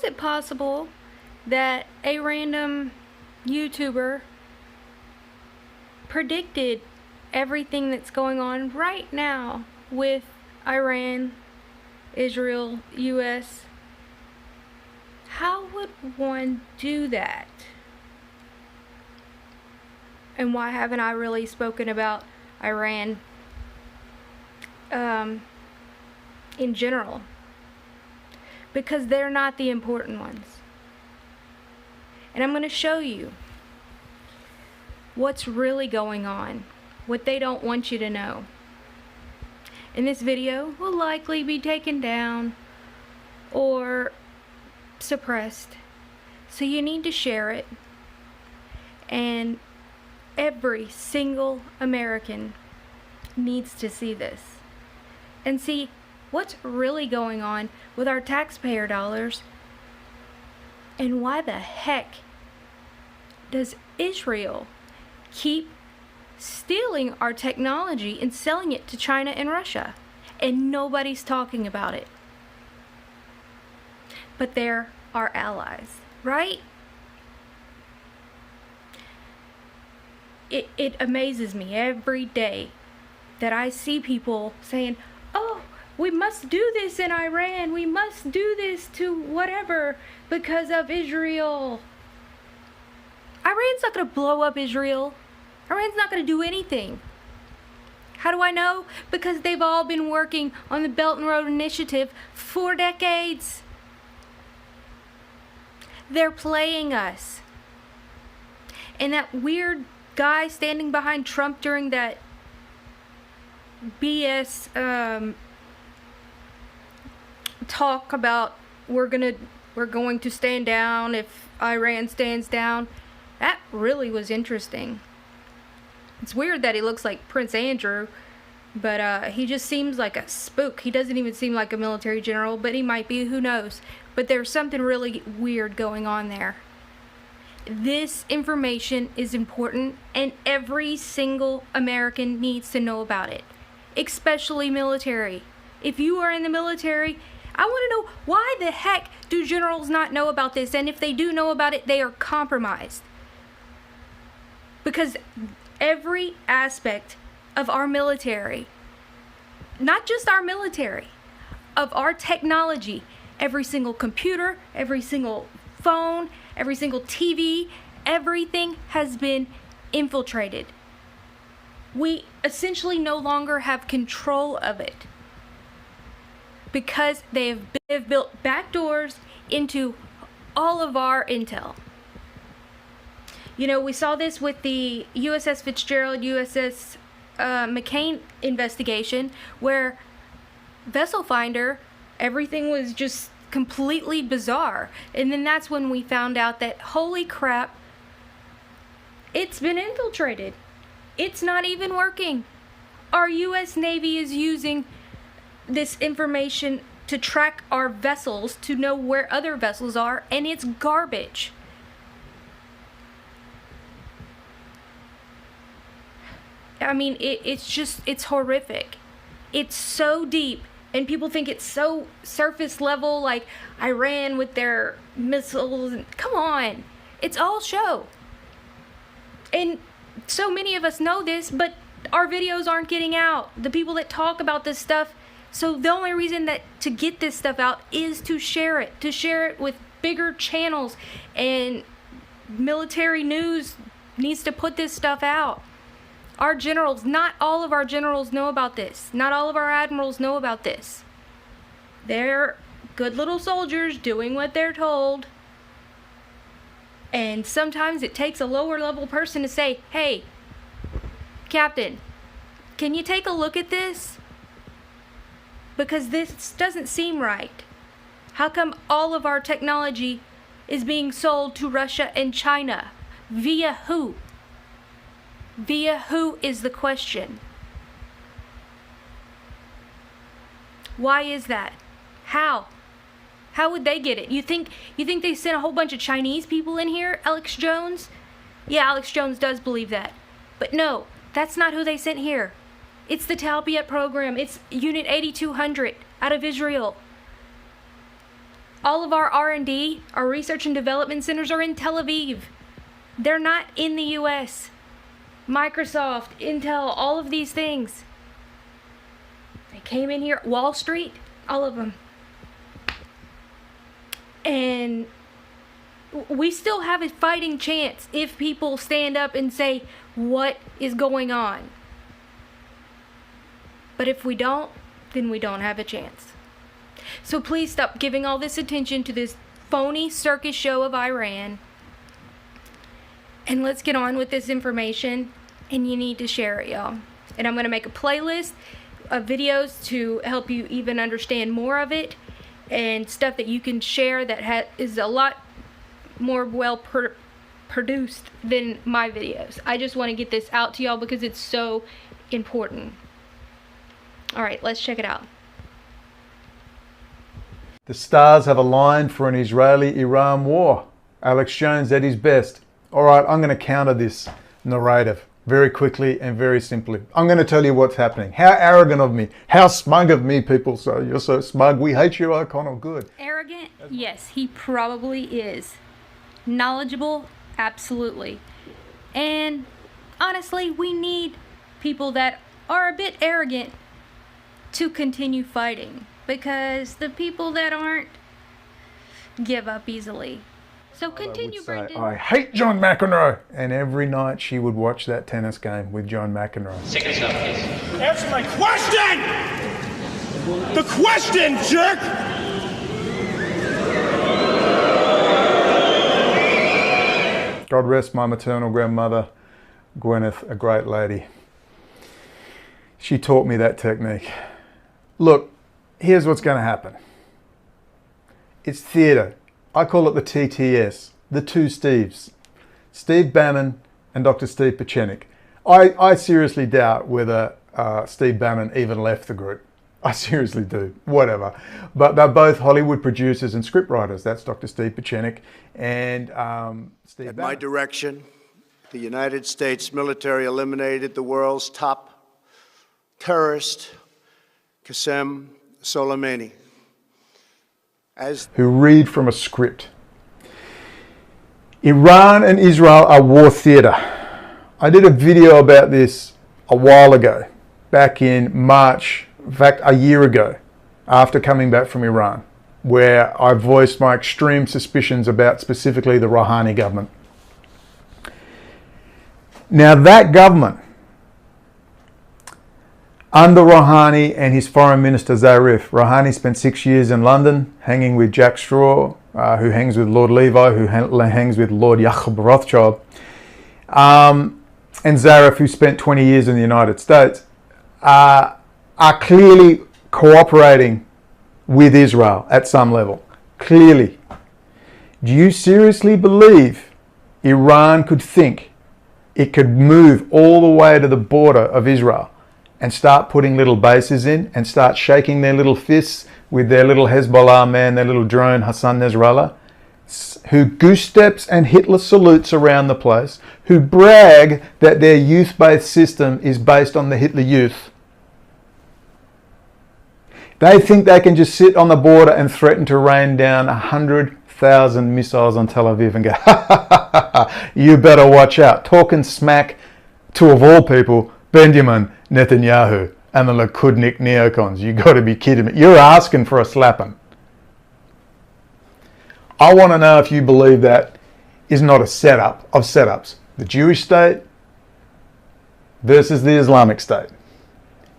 is it possible that a random YouTuber predicted everything that's going on right now with Iran, Israel, US? How would one do that? And why haven't I really spoken about Iran in general? Because they're not the important ones. And I'm going to show you what's really going on, what they don't want you to know. And this video will likely be taken down or suppressed, so you need to share it. And every single American needs to see this and see what's really going on with our taxpayer dollars, and why the heck does Israel keep stealing our technology and selling it to China and Russia, and nobody's talking about it. But they're our allies, right? It amazes me every day that I see people saying, oh, we must do this in Iran, we must do this to whatever because of Israel. Iran's not going to blow up Israel. Iran's not going to do anything. How do I know? Because they've all been working on the Belt and Road Initiative for decades. They're playing us. And that weird guy standing behind Trump during that BS talk about we're going to stand down if Iran stands down, that really was interesting. It's weird that he looks like Prince Andrew, but he just seems like a spook. He doesn't even seem like a military general, but he might be, who knows. But there's something really weird going on there. This information is important, and every single American needs to know about it, especially military. If you are in the military, I want to know, why the heck do generals not know about this? And if they do know about it, they are compromised. Because every aspect of our military, not just our military, of our technology, every single computer, every single phone, every single TV, everything has been infiltrated. We essentially no longer have control of it because they've built backdoors into all of our intel. You know, we saw this with the USS Fitzgerald, USS McCain investigation, where Vessel Finder, everything was just completely bizarre. And then that's when we found out that, holy crap, it's been infiltrated. It's not even working. Our U.S. Navy is using this information to track our vessels, to know where other vessels are, and it's garbage. I mean, it's horrific. It's so deep, and people think it's so surface level, like Iran with their missiles. Come on, it's all show. And so many of us know this, but our videos aren't getting out. The people that talk about this stuff, so the only reason that to get this stuff out is to share it with bigger channels, and military news needs to put this stuff out. Our generals, not all of our generals know about this. Not all of our admirals know about this. They're good little soldiers doing what they're told. And sometimes it takes a lower level person to say, hey, Captain, can you take a look at this? Because this doesn't seem right. How come all of our technology is being sold to Russia and China? Via who? Via who is the question. Why is that? How? How would they get it? You think they sent a whole bunch of Chinese people in here, Alex Jones? Yeah, Alex Jones does believe that. But no, that's not who they sent here. It's the Talpiot program. It's Unit 8200 out of Israel. All of our R&D, our research and development centers are in Tel Aviv. They're not in the US. Microsoft, Intel, all of these things. They came in here, Wall Street, all of them. And we still have a fighting chance if people stand up and say, what is going on? But if we don't, then we don't have a chance. So please stop giving all this attention to this phony circus show of Iran. And let's get on with this information. And you need to share it, y'all. And I'm going to make a playlist of videos to help you even understand more of it. And stuff that you can share that is a lot more well produced than my videos. I just want to get this out to y'all because it's so important. Alright, let's check it out. The stars have aligned for an Israeli-Iran war. Alex Jones at his best. Alright, I'm going to counter this narrative very quickly and very simply. I'm going to tell you what's happening. How arrogant of me. How smug of me, people. So you're so smug. We hate you, O'Connell. Good. Arrogant? Yes, he probably is. Knowledgeable? Absolutely. And honestly, we need people that are a bit arrogant to continue fighting, because the people that aren't give up easily. So continue, Brendan. I hate John McEnroe. And every night she would watch that tennis game with John McEnroe. Second stop, please. Answer my question! The question, jerk! God rest my maternal grandmother, Gwyneth, a great lady. She taught me that technique. Look, here's what's going to happen. It's theatre. I call it the TTS, the two Steves. Steve Bannon and Dr. Steve Pieczenik. I seriously doubt whether Steve Bannon even left the group. I seriously do. Whatever. But they're both Hollywood producers and scriptwriters. That's Dr. Steve Pieczenik and Steve Bannon. At my direction, the United States military eliminated the world's top terrorist, Qasem Soleimani. Who read from a script. Iran and Israel are war theatre. I did a video about this a while ago, back in March, in fact a year ago, after coming back from Iran, where I voiced my extreme suspicions about specifically the Rouhani government. Now that government, under Rouhani and his foreign minister Zarif, Rouhani spent 6 years in London hanging with Jack Straw, who hangs with Lord Levi, who hangs with Lord Jacob Rothschild, and Zarif, who spent 20 years in the United States, are clearly cooperating with Israel at some level. Clearly. Do you seriously believe Iran could think it could move all the way to the border of Israel and start putting little bases in and start shaking their little fists with their little Hezbollah man, their little drone Hassan Nasrallah, who goose steps and Hitler salutes around the place, who brag that their youth-based system is based on the Hitler Youth? They think they can just sit on the border and threaten to rain down 100,000 missiles on Tel Aviv and go, ha ha ha ha, you better watch out. Talking smack to, of all people, Benjamin Netanyahu and the Likudnik neocons. You got to be kidding me. You're asking for a slapping. I want to know if you believe that is not a setup of setups. The Jewish state versus the Islamic state.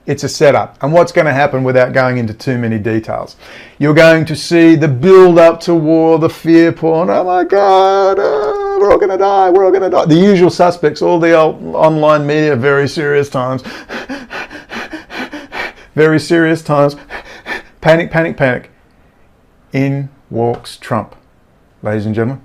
It's a setup. And what's going to happen without going into too many details? You're going to see the build up to war, the fear porn. Oh my God, we're all going to die. We're all going to die. The usual suspects, all the online media, very serious times. Very serious times. Panic, panic, panic. In walks Trump. Ladies and gentlemen,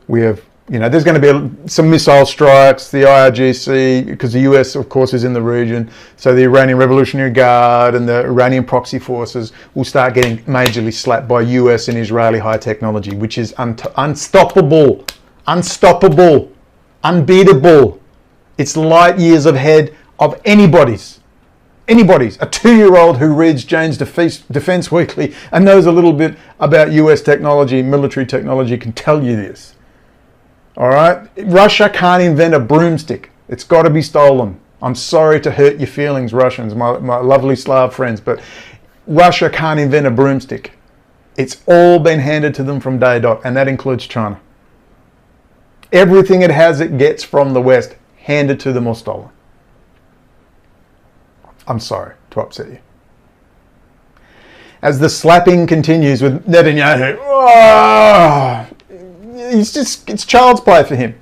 we have, there's going to be some missile strikes, the IRGC, because the US, of course, is in the region. So the Iranian Revolutionary Guard and the Iranian proxy forces will start getting majorly slapped by US and Israeli high technology, which is unstoppable, unbeatable. It's light years ahead of anybody's Anybody's, a 2-year-old who reads Jane's Defense Weekly and knows a little bit about US technology, military technology, can tell you this. All right? Russia can't invent a broomstick. It's got to be stolen. I'm sorry to hurt your feelings, Russians, my lovely Slav friends, but Russia can't invent a broomstick. It's all been handed to them from day dot, and that includes China. Everything it has, it gets from the West, handed to them or stolen. I'm sorry to upset you. As the slapping continues with Netanyahu, it's child's play for him.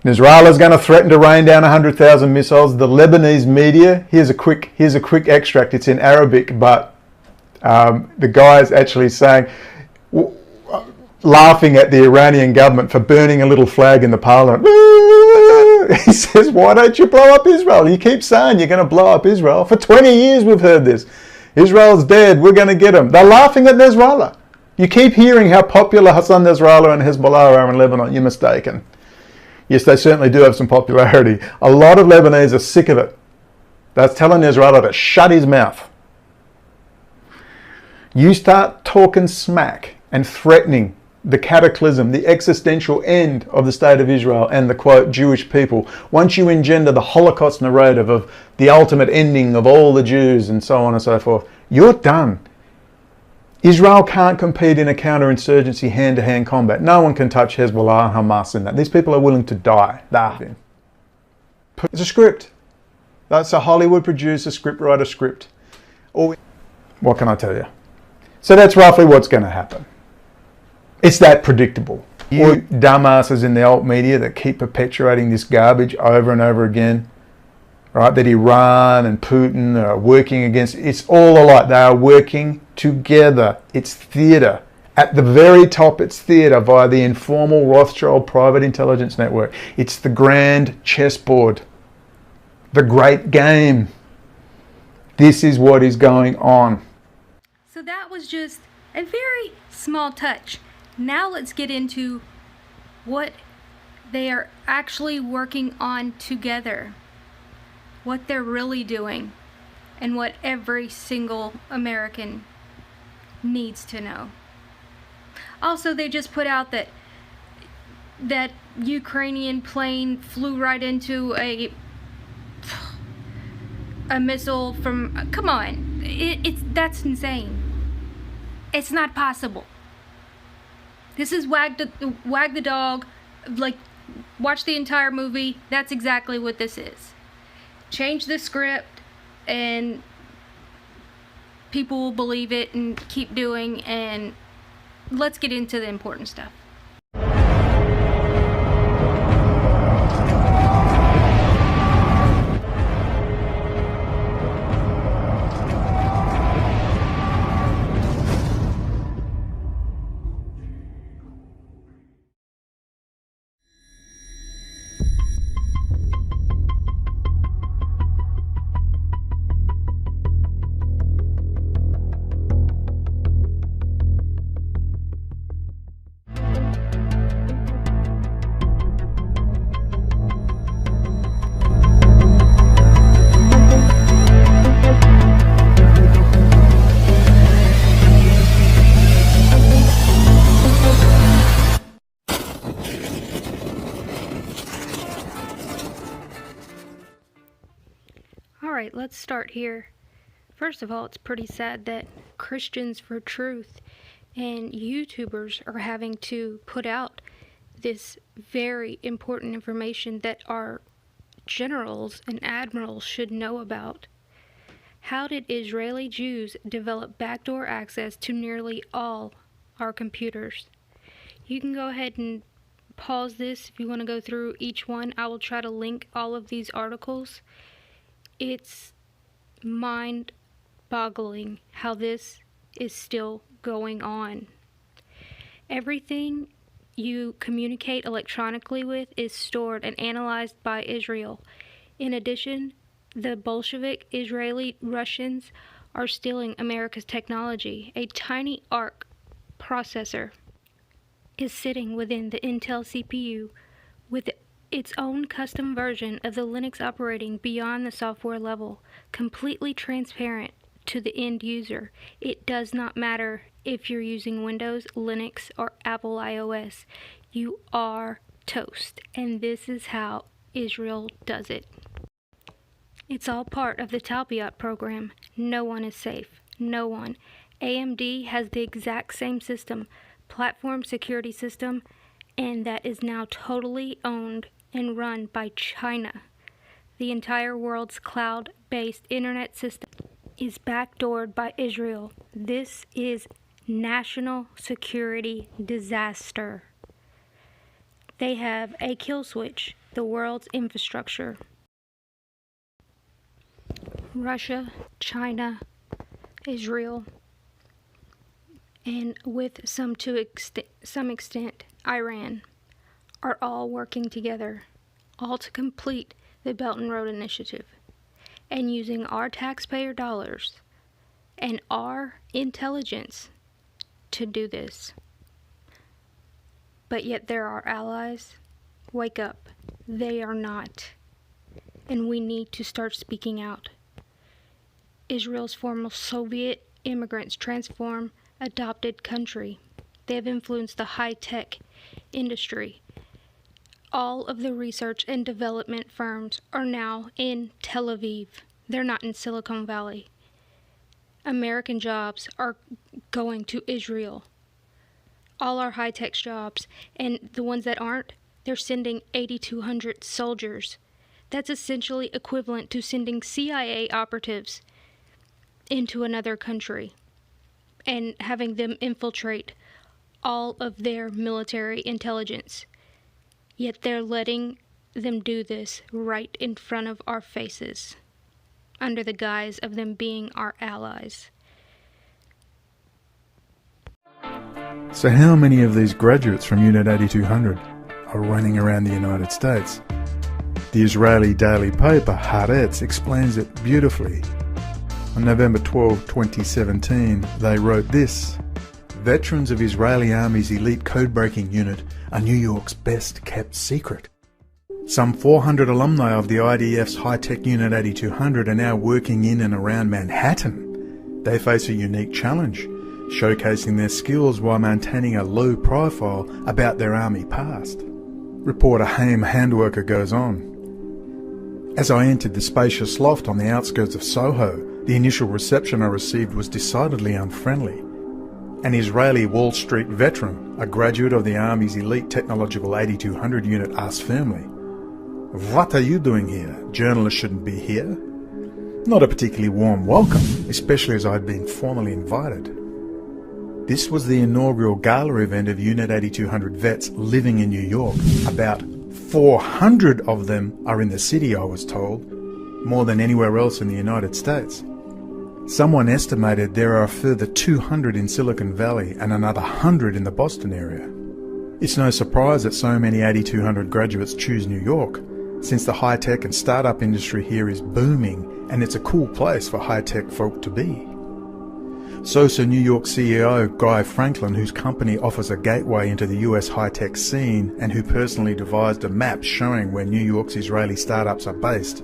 Israel is going to threaten to rain down 100,000 missiles. The Lebanese media, here's a quick extract. It's in Arabic, but the guy is actually saying, laughing at the Iranian government for burning a little flag in the parliament. He says, why don't you blow up Israel? You keep saying you're going to blow up Israel. For 20 years we've heard this. Israel's dead. We're going to get them. They're laughing at Nasrallah. You keep hearing how popular Hassan Nasrallah and Hezbollah are in Lebanon. You're mistaken. Yes, they certainly do have some popularity. A lot of Lebanese are sick of it. That's telling Nasrallah to shut his mouth. You start talking smack and threatening the cataclysm, the existential end of the state of Israel and the, quote, Jewish people. Once you engender the Holocaust narrative of the ultimate ending of all the Jews and so on and so forth, you're done. Israel can't compete in a counterinsurgency hand-to-hand combat. No one can touch Hezbollah and Hamas in that. These people are willing to die. It's a script. That's a Hollywood producer, scriptwriter script. What can I tell you? So that's roughly what's going to happen. It's that predictable. You dumbasses in the alt media that keep perpetuating this garbage over and over again, right? That Iran and Putin are working against, it's all alike. They are working together. It's theatre. At the very top, it's theatre via the informal Rothschild private intelligence network. It's the grand chessboard, the great game. This is what is going on. So that was just a very small touch. Now let's get into what they are actually working on together, what they're really doing, and what every single American needs to know. Also, they just put out that Ukrainian plane flew right into a missile from, come on, that's insane. It's not possible. This is wag the dog, like, watch the entire movie. That's exactly what this is. Change the script and people will believe it and keep doing, and let's get into the important stuff. Alright, let's start here. First of all, it's pretty sad that Christians for Truth and YouTubers are having to put out this very important information that our generals and admirals should know about. How did Israeli Jews develop backdoor access to nearly all our computers? You can go ahead and pause this if you want to go through each one. I will try to link all of these articles. It's mind-boggling how this is still going on. Everything you communicate electronically with is stored and analyzed by Israel. In addition, the Bolshevik Israeli Russians are stealing America's technology. A tiny ARC processor is sitting within the Intel CPU with its own custom version of the Linux operating beyond the software level, completely transparent to the end user. It does not matter if you're using Windows, Linux, or Apple iOS. You are toast, and this is how Israel does it. It's all part of the Talpiot program. No one is safe. No one. AMD has the exact same system, platform security system, and that is now totally owned and run by China. The entire world's cloud-based internet system is backdoored by Israel. This is national security disaster. They have a kill switch, the world's infrastructure. Russia, China, Israel, and with some extent, Iran, are all working together, all to complete the Belt and Road Initiative, and using our taxpayer dollars and our intelligence to do this. But yet they're our allies. Wake up. They are not. And we need to start speaking out. Israel's former Soviet immigrants transform adopted country. They have influenced the high-tech industry. All of the research and development firms are now in Tel Aviv. They're not in Silicon Valley. American jobs are going to Israel. All our high-tech jobs, and the ones that aren't, they're sending 8,200 soldiers. That's essentially equivalent to sending CIA operatives into another country and having them infiltrate all of their military intelligence. Yet they're letting them do this right in front of our faces, under the guise of them being our allies. So how many of these graduates from Unit 8200 are running around the United States? The Israeli daily paper Haaretz explains it beautifully. On November 12, 2017, they wrote this: "Veterans of Israeli Army's elite code-breaking unit are New York's best-kept secret. Some 400 alumni of the IDF's high-tech Unit 8200 are now working in and around Manhattan. They face a unique challenge, showcasing their skills while maintaining a low profile about their Army past." Reporter Haim Handwerker goes on. "As I entered the spacious loft on the outskirts of Soho, the initial reception I received was decidedly unfriendly. An Israeli Wall Street veteran, a graduate of the Army's elite technological 8200 unit, asked firmly, 'What are you doing here? Journalists shouldn't be here.' Not a particularly warm welcome, especially as I had been formally invited. This was the inaugural gala event of Unit 8200 vets living in New York. About 400 of them are in the city, I was told, more than anywhere else in the United States. Someone estimated there are a further 200 in Silicon Valley and another 100 in the Boston area. It's no surprise that so many 8200 graduates choose New York, since the high-tech and startup industry here is booming and it's a cool place for high-tech folk to be." SOSA New York CEO Guy Franklin, whose company offers a gateway into the US high-tech scene and who personally devised a map showing where New York's Israeli startups are based,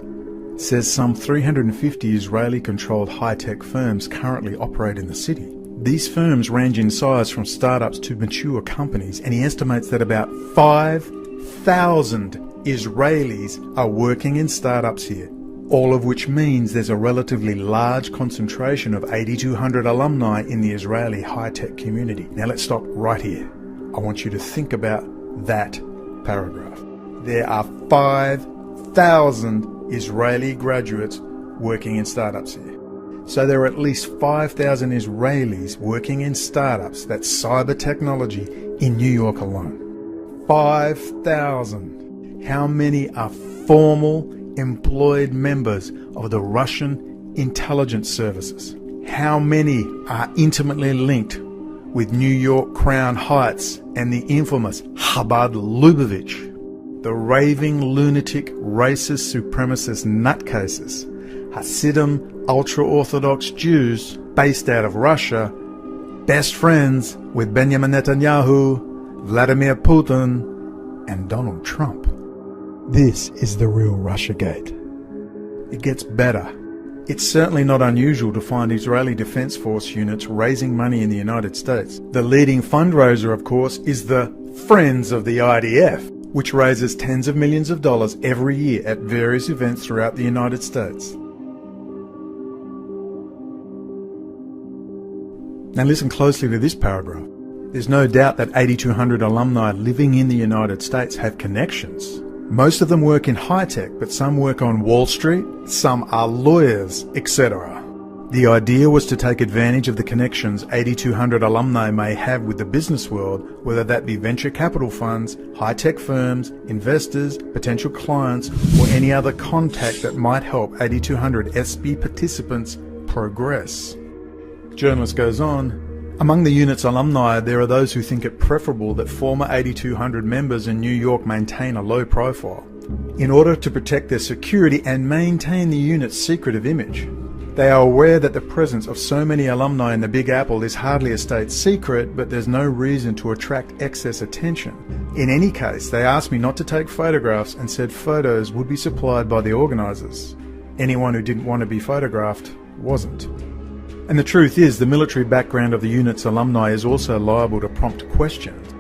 says some 350 Israeli-controlled high-tech firms currently operate in the city. These firms range in size from startups to mature companies, and he estimates that about 5,000 Israelis are working in startups here, all of which means there's a relatively large concentration of 8200 alumni in the Israeli high-tech community. Now let's stop right here. I want you to think about that paragraph. There are 5,000 Israeli graduates working in startups here. So there are at least 5,000 Israelis working in startups, that's cyber technology, in New York alone. 5,000. How many are formal employed members of the Russian intelligence services? How many are intimately linked with New York Crown Heights and the infamous Chabad Lubavitch? The raving, lunatic, racist, supremacist nutcases, Hasidim, ultra-Orthodox Jews based out of Russia, best friends with Benjamin Netanyahu, Vladimir Putin, and Donald Trump. This is the real Russiagate. It gets better. It's certainly not unusual to find Israeli Defense Force units raising money in the United States. The leading fundraiser, of course, is the Friends of the IDF, which raises tens of millions of dollars every year at various events throughout the United States. Now listen closely to this paragraph. There's no doubt that 8,200 alumni living in the United States have connections. Most of them work in high-tech, but some work on Wall Street, some are lawyers, etc. The idea was to take advantage of the connections 8,200 alumni may have with the business world, whether that be venture capital funds, high-tech firms, investors, potential clients, or any other contact that might help 8,200 SB participants progress. Journalist goes on, among the unit's alumni, there are those who think it preferable that former 8,200 members in New York maintain a low profile, in order to protect their security and maintain the unit's secretive image. They are aware that the presence of so many alumni in the Big Apple is hardly a state secret, but there's no reason to attract excess attention. In any case, they asked me not to take photographs and said photos would be supplied by the organisers. Anyone who didn't want to be photographed wasn't. And the truth is, the military background of the unit's alumni is also liable to prompt questions.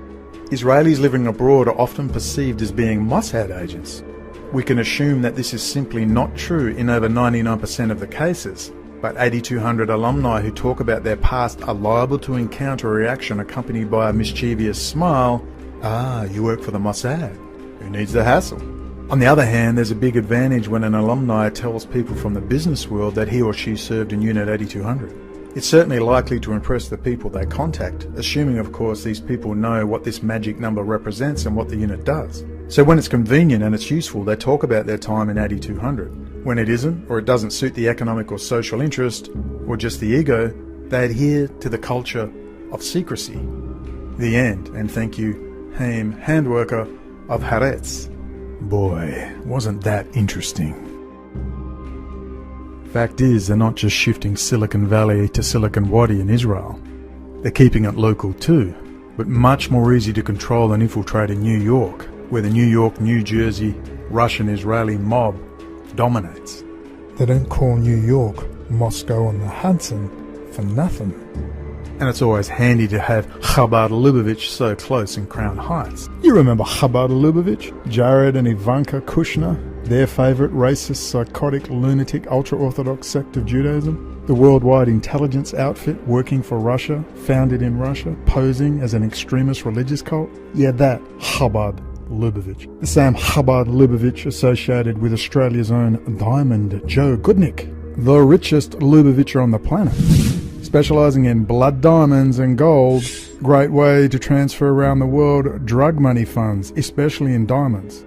Israelis living abroad are often perceived as being Mossad agents. We can assume that this is simply not true in over 99% of the cases, but 8,200 alumni who talk about their past are liable to encounter a reaction accompanied by a mischievous smile. Ah, you work for the Mossad. Who needs the hassle? On the other hand, there's a big advantage when an alumni tells people from the business world that he or she served in Unit 8,200. It's certainly likely to impress the people they contact, assuming of course these people know what this magic number represents and what the unit does. So when it's convenient and it's useful, they talk about their time in 8,200. When it isn't, or it doesn't suit the economic or social interest, or just the ego, they adhere to the culture of secrecy. The end, and thank you, Haim, handworker of Haaretz. Boy, wasn't that interesting. Fact is, they're not just shifting Silicon Valley to Silicon Wadi in Israel. They're keeping it local too, but much more easy to control and infiltrate in New York, where the New York, New Jersey, Russian-Israeli mob dominates. They don't call New York Moscow on the Hudson for nothing. And it's always handy to have Chabad Lubavitch so close in Crown Heights. You remember Chabad Lubavitch? Jared and Ivanka Kushner? Their favourite racist, psychotic, lunatic, ultra-Orthodox sect of Judaism? The worldwide intelligence outfit working for Russia, founded in Russia, posing as an extremist religious cult? Yeah, that Chabad Lubavitch. The same Chabad Lubavitch associated with Australia's own Diamond Joe Goodnick, the richest Lubavitcher on the planet. Specialising in blood diamonds and gold, great way to transfer around the world drug money funds, especially in diamonds.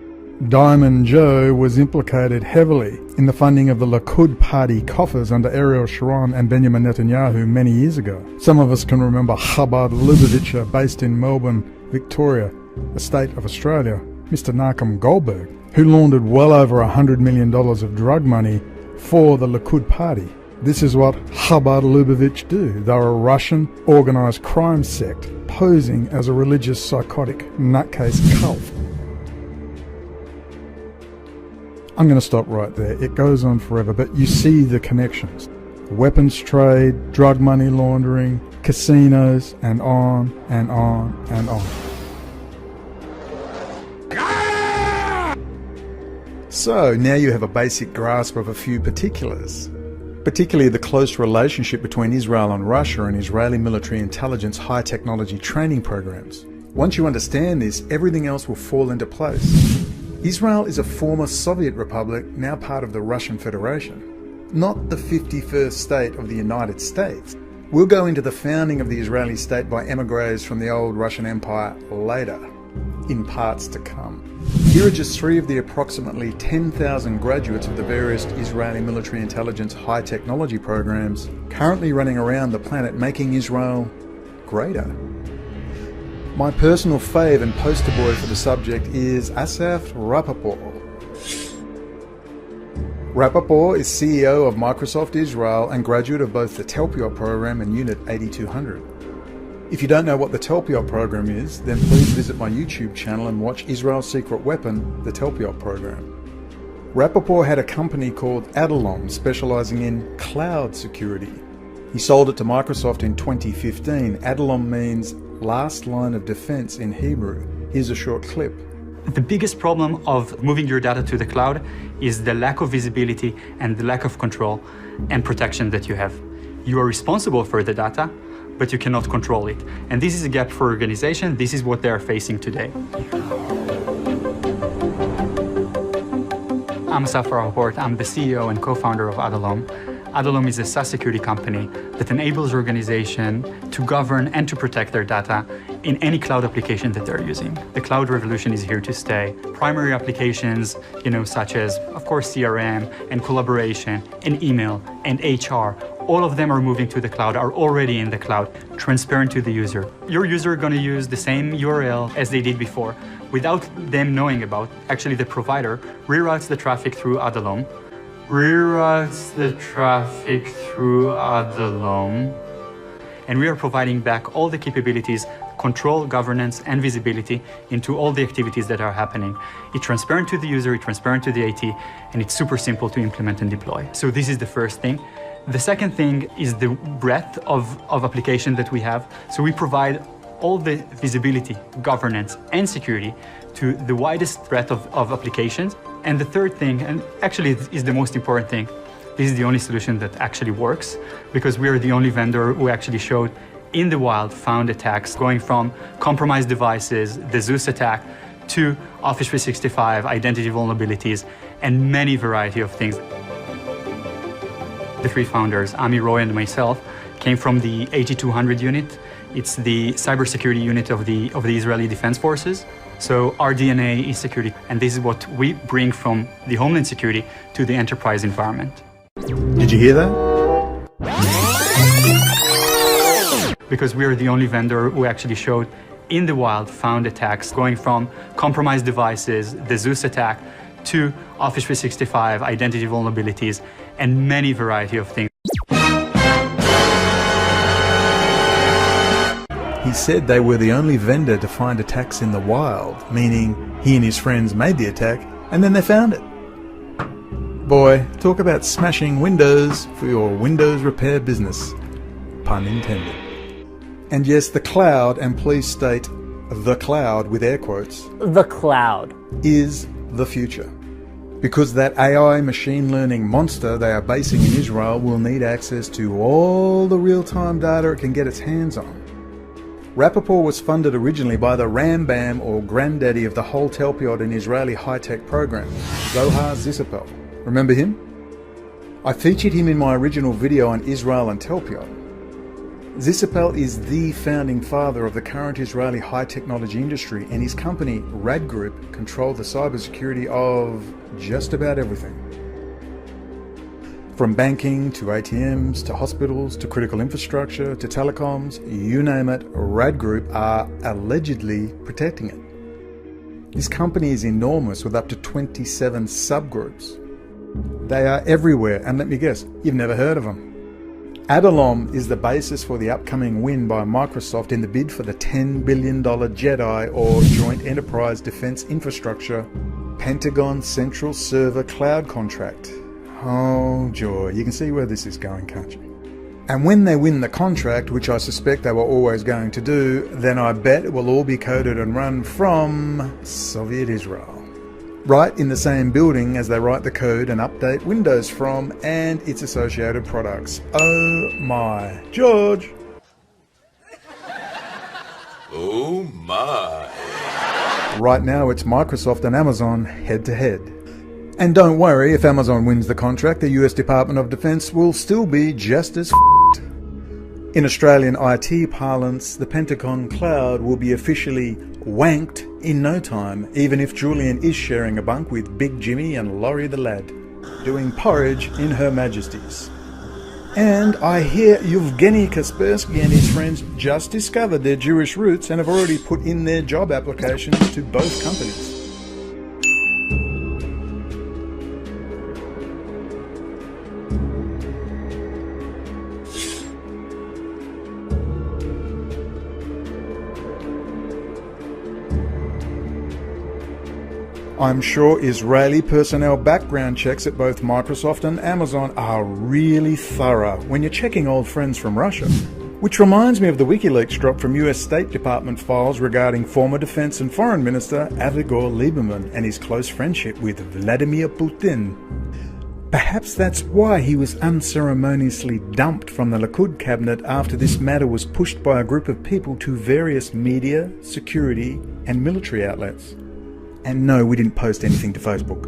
Diamond Joe was implicated heavily in the funding of the Likud party coffers under Ariel Sharon and Benjamin Netanyahu many years ago. Some of us can remember Chabad Lubavitcher based in Melbourne, Victoria, the state of Australia, Mr. Nachum Goldberg, who laundered well over $100 million of drug money for the Likud party. This is what Chabad Lubavitch do. They're a Russian organised crime sect posing as a religious psychotic nutcase cult. I'm going to stop right there. It goes on forever, but you see the connections. Weapons trade, drug money laundering, casinos, and on and on and on. So now you have a basic grasp of a few particulars. Particularly the close relationship between Israel and Russia and Israeli military intelligence high technology training programs. Once you understand this, everything else will fall into place. Israel is a former Soviet republic, now part of the Russian Federation, not the 51st state of the United States. We'll go into the founding of the Israeli state by emigres from the old Russian Empire later, in parts to come. Here are just three of the approximately 10,000 graduates of the various Israeli military intelligence high technology programs currently running around the planet making Israel greater. My personal fave and poster boy for the subject is Asaf Rapoport. Rapoport is CEO of Microsoft Israel and graduate of both the Telpiot program and Unit 8,200. If you don't know what the Telpiot program is, then please visit my YouTube channel and watch Israel's secret weapon, the Telpiot program. Rappaport had a company called Adallom specializing in cloud security. He sold it to Microsoft in 2015. Adallom means last line of defense in Hebrew. Here's a short clip. The biggest problem of moving your data to the cloud is the lack of visibility and the lack of control and protection that you have. You are responsible for the data, but you cannot control it. And this is a gap for organization. This is what they are facing today. I'm Asaf Rappaport. I'm the CEO and co-founder of Adallom. Adallom is a SaaS security company that enables organizations to govern and to protect their data in any cloud application that they're using. The cloud revolution is here to stay. Primary applications, such as, of course, CRM and collaboration and email and HR, all of them are moving to the cloud, are already in the cloud, transparent to the user. Your user are going to use the same URL as they did before without them knowing about. Actually, the provider reroutes the traffic through Adallom, and we are providing back all the capabilities, control, governance, and visibility into all the activities that are happening. It's transparent to the user, it's transparent to the IT, and it's super simple to implement and deploy. So this is the first thing. The second thing is the breadth of application that we have. So we provide all the visibility, governance, and security to the widest breadth of applications. And the third thing, and actually is the most important thing, this is the only solution that actually works, because we are the only vendor who actually showed in the wild found attacks going from compromised devices, the Zeus attack, to Office 365, identity vulnerabilities, and many variety of things. The three founders, Ami, Roy, and myself, came from the AG200 unit. It's the cybersecurity unit of the Israeli Defense Forces. So our DNA is security, and this is what we bring from the Homeland Security to the enterprise environment. Did you hear that? Because we are the only vendor who actually showed in the wild found attacks going from compromised devices, the Zeus attack, to Office 365, identity vulnerabilities, and many variety of things. He said they were the only vendor to find attacks in the wild, meaning he and his friends made the attack and then they found it. Boy, talk about smashing windows for your Windows repair business. Pun intended. And yes, the cloud, and please state the cloud with air quotes, the cloud, is the future. Because that AI machine learning monster they are basing in Israel will need access to all the real-time data it can get its hands on. Rappaport was funded originally by the Rambam, or granddaddy of the whole Telpiot and Israeli high-tech program, Zohar Zisapel. Remember him? I featured him in my original video on Israel and Telpiot. Zisapel is the founding father of the current Israeli high-technology industry, and his company, Rad Group, controlled the cybersecurity of just about everything. From banking to ATMs to hospitals to critical infrastructure to telecoms, you name it, Rad Group are allegedly protecting it. This company is enormous with up to 27 subgroups. They are everywhere, and let me guess, you've never heard of them. Adallom is the basis for the upcoming win by Microsoft in the bid for the $10 billion JEDI, or Joint Enterprise Defense Infrastructure, Pentagon Central Server Cloud contract. Oh joy, you can see where this is going, can't you? And when they win the contract, which I suspect they were always going to do, then I bet it will all be coded and run from Soviet Israel. Right in the same building as they write the code and update Windows from, and its associated products. Oh my. George! Oh my. Right now it's Microsoft and Amazon head to head. And don't worry, if Amazon wins the contract, the US Department of Defense will still be just as f***ed. In Australian IT parlance, the Pentagon cloud will be officially wanked in no time, even if Julian is sharing a bunk with Big Jimmy and Laurie the lad, doing porridge in Her Majesty's. And I hear Yevgeny Kaspersky and his friends just discovered their Jewish roots and have already put in their job applications to both companies. I'm sure Israeli personnel background checks at both Microsoft and Amazon are really thorough when you're checking old friends from Russia. Which reminds me of the WikiLeaks drop from US State Department files regarding former Defense and Foreign Minister Avigdor Lieberman and his close friendship with Vladimir Putin. Perhaps that's why he was unceremoniously dumped from the Likud cabinet after this matter was pushed by a group of people to various media, security and military outlets. And no, we didn't post anything to Facebook.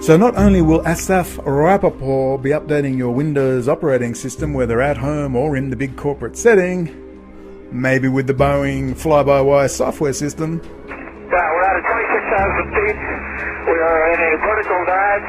So not only will Asaf Rapoport be updating your Windows operating system whether at home or in the big corporate setting, maybe with the Boeing fly-by-wire software system. We're out at 26,000 feet. We are in a vertical dive.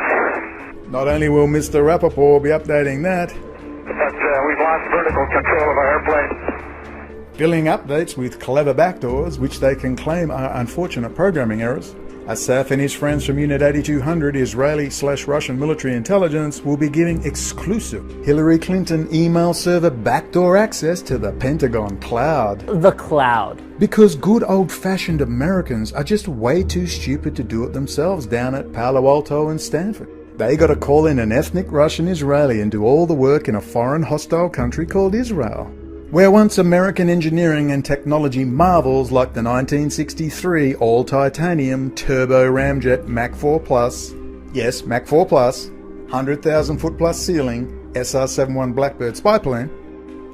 Not only will Mr. Rapoport be updating that, But we've lost vertical control of our airplane. filling updates with clever backdoors, which they can claim are unfortunate programming errors. Asaf and his friends from Unit 8200 Israeli/Russian military intelligence will be giving exclusive Hillary Clinton email server backdoor access to the Pentagon cloud. The cloud. Because good old-fashioned Americans are just way too stupid to do it themselves down at Palo Alto and Stanford. They got to call in an ethnic Russian Israeli and do all the work in a foreign hostile country called Israel, where once American engineering and technology marvels like the 1963 all-titanium turbo ramjet Mach 4 Plus, yes, Mach 4 Plus, 100,000 foot plus ceiling SR-71 Blackbird spy plane,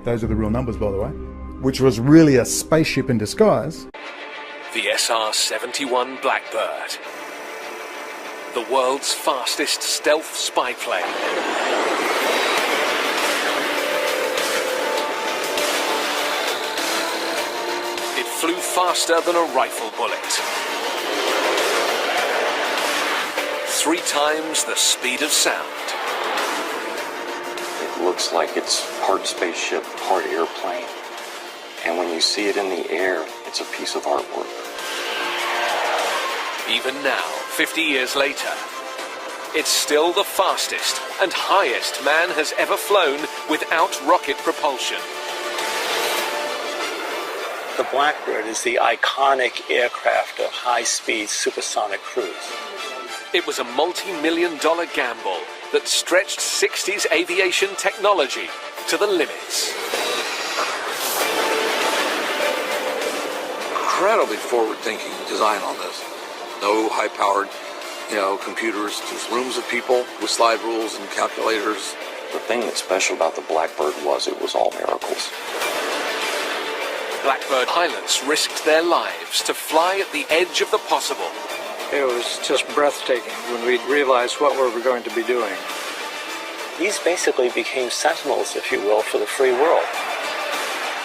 those are the real numbers by the way, which was really a spaceship in disguise. The SR-71 Blackbird. The world's fastest stealth spy plane. It flew faster than a rifle bullet. 3 times the speed of sound. It looks like it's part spaceship, part airplane. And when you see it in the air, it's a piece of artwork. Even now, 50 years later, it's still the fastest and highest man has ever flown without rocket propulsion. The Blackbird is the iconic aircraft of high-speed supersonic cruise. It was a multi-million-dollar gamble that stretched 60s aviation technology to the limits. Incredibly forward-thinking design on this. No high-powered, computers, just rooms of people with slide rules and calculators. The thing that's special about the Blackbird was it was all miracles. Blackbird pilots risked their lives to fly at the edge of the possible. It was just breathtaking when we realized what we were going to be doing. These basically became sentinels, if you will, for the free world.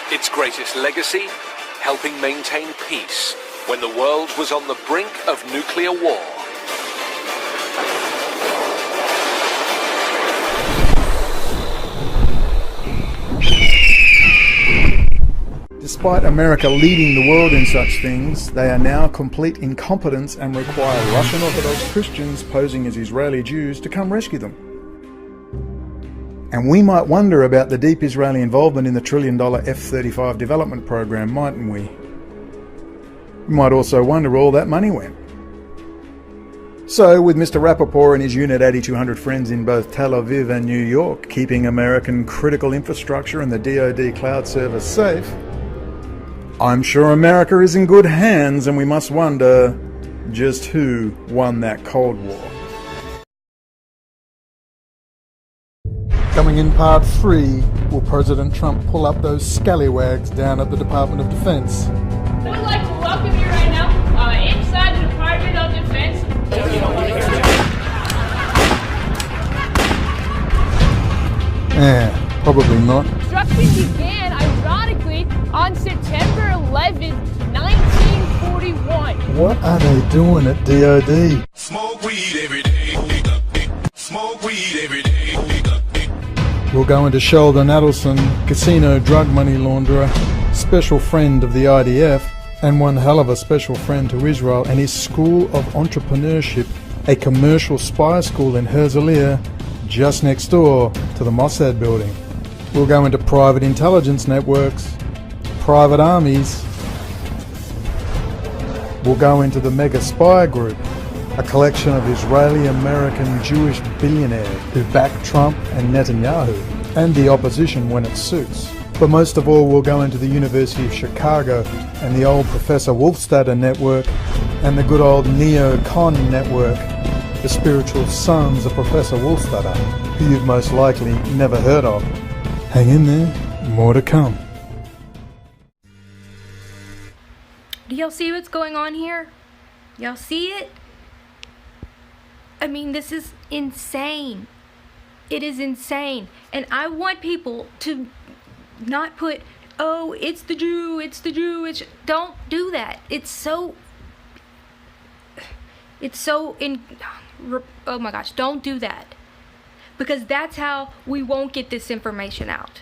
Its greatest legacy, helping maintain peace when the world was on the brink of nuclear war. Despite America leading the world in such things, they are now complete incompetence and require Russian Orthodox Christians posing as Israeli Jews to come rescue them. And we might wonder about the deep Israeli involvement in the $1 trillion F-35 development program, mightn't we? We might also wonder where all that money went. So, with Mr. Rapoport and his Unit 8200 friends in both Tel Aviv and New York keeping American critical infrastructure and the DoD cloud service safe, I'm sure America is in good hands, and we must wonder just who won that Cold War. Coming in part 3, will President Trump pull up those scallywags down at the Department of Defense? I would like to welcome you right now inside the Department of Defense. Probably not. Construction began, ironically, on September 11th, 1941. What are they doing at DoD? Smoke weed every day. Smoke weed every day. We'll go into Sheldon Adelson, casino drug money launderer, special friend of the IDF, and one hell of a special friend to Israel and his School of Entrepreneurship, a commercial spy school in Herzliya, just next door to the Mossad building. We'll go into private intelligence networks, private armies. We'll go into the Mega Spy Group, a collection of Israeli-American Jewish billionaires who back Trump and Netanyahu, and the opposition when it suits. But most of all, we'll go into the University of Chicago and the old Professor Wolfstadter network and the good old Neo-Con network, the spiritual sons of Professor Wolfstadter, who you've most likely never heard of. Hang in there, more to come. Do y'all see what's going on here? Y'all see it? I mean, this is insane. It is insane. And I want people to not put, oh, it's the Jew, don't do that. Oh my gosh, don't do that. Because that's how we won't get this information out.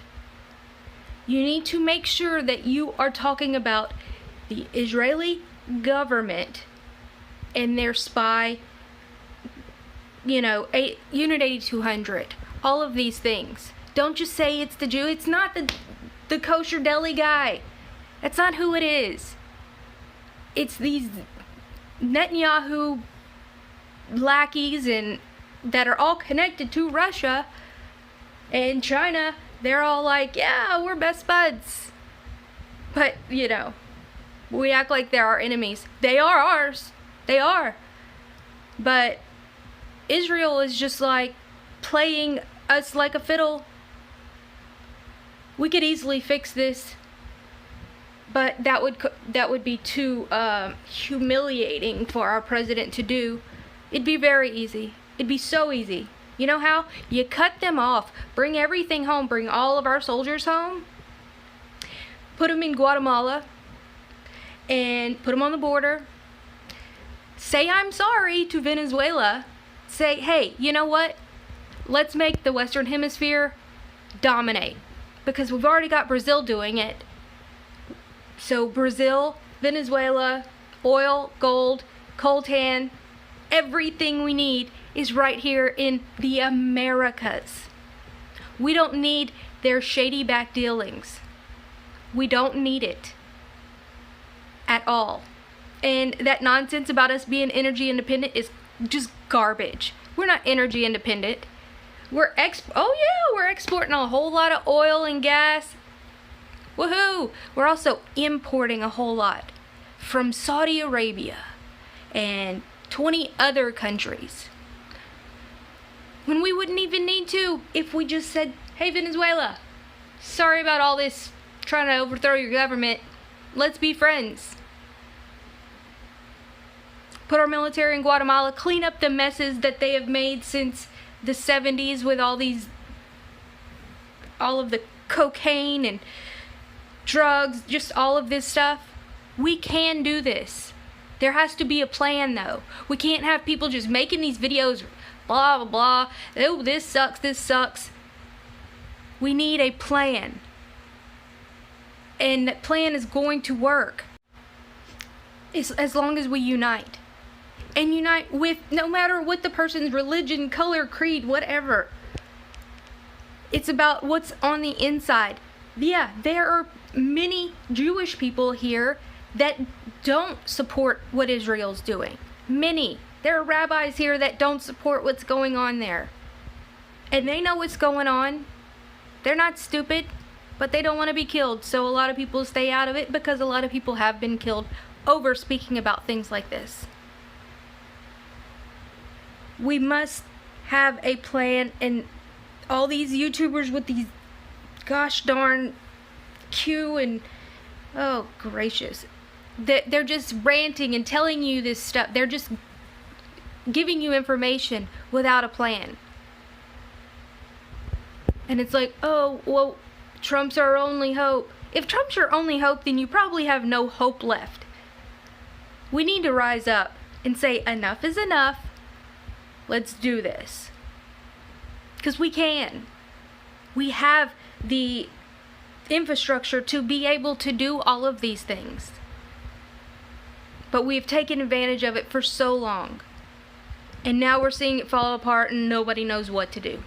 You need to make sure that you are talking about the Israeli government and their spy, Unit 8200, all of these things. Don't just say it's the Jew. It's not the kosher deli guy. That's not who it is. It's these Netanyahu lackeys and that are all connected to Russia and China. They're all like, yeah, we're best buds. But, we act like they're our enemies. They are ours. They are. But Israel is just like playing us like a fiddle. We could easily fix this, but that would be too humiliating for our president to do. It'd be very easy. It'd be so easy. You know how? You cut them off, bring everything home, bring all of our soldiers home, put them in Guatemala, and put them on the border. Say I'm sorry to Venezuela. Say, hey, you know what? Let's make the Western Hemisphere dominate. Because we've already got Brazil doing it. So Brazil, Venezuela, oil, gold, coltan, everything we need is right here in the Americas. We don't need their shady back dealings. We don't need it at all. And that nonsense about us being energy independent is just garbage. We're not energy independent. We're exporting a whole lot of oil and gas. Woohoo! We're also importing a whole lot from Saudi Arabia and 20 other countries. When we wouldn't even need to if we just said, hey Venezuela, sorry about all this trying to overthrow your government. Let's be friends. Put our military in Guatemala, clean up the messes that they have made since the 70s with all of the cocaine and drugs, just all of this stuff. We can do this. There has to be a plan though. We can't have people just making these videos, blah, blah, blah. Oh, this sucks. We need a plan. And that plan is going to work. As long as we unite. And unite with no matter what the person's religion, color, creed, whatever. It's about what's on the inside. Yeah, there are many Jewish people here that don't support what Israel's doing. Many. There are rabbis here that don't support what's going on there. And they know what's going on. They're not stupid, but they don't want to be killed. So a lot of people stay out of it because a lot of people have been killed over speaking about things like this. We must have a plan, and all these YouTubers with these gosh darn Q and oh gracious, they're just ranting and telling you this stuff. They're just giving you information without a plan. And it's like, oh, well, Trump's our only hope. If Trump's your only hope, then you probably have no hope left. We need to rise up and say enough is enough. Let's do this. Because we can. We have the infrastructure to be able to do all of these things. But we've taken advantage of it for so long. And now we're seeing it fall apart and nobody knows what to do.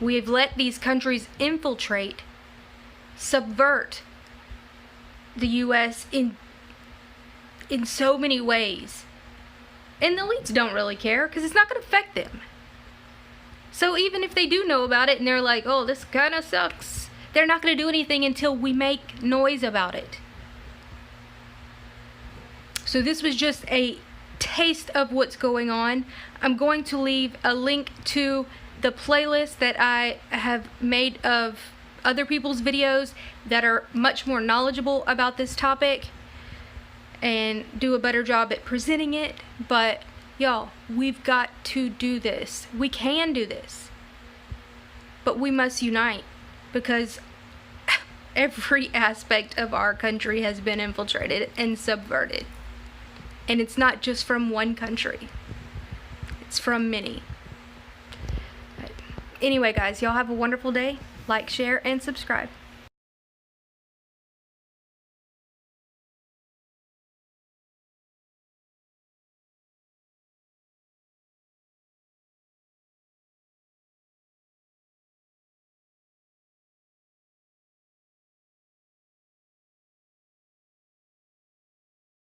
We have let these countries infiltrate, subvert the U.S. in so many ways. And the elites don't really care because it's not going to affect them. So even if they do know about it and they're like, oh, this kind of sucks, they're not going to do anything until we make noise about it. So this was just a taste of what's going on. I'm going to leave a link to the playlist that I have made of other people's videos that are much more knowledgeable about this topic and do a better job at presenting it. But y'all, we've got to do this. We can do this. But we must unite, because every aspect of our country has been infiltrated and subverted. And it's not just from one country. It's from many. Anyway, guys, y'all have a wonderful day. Like, share, and subscribe.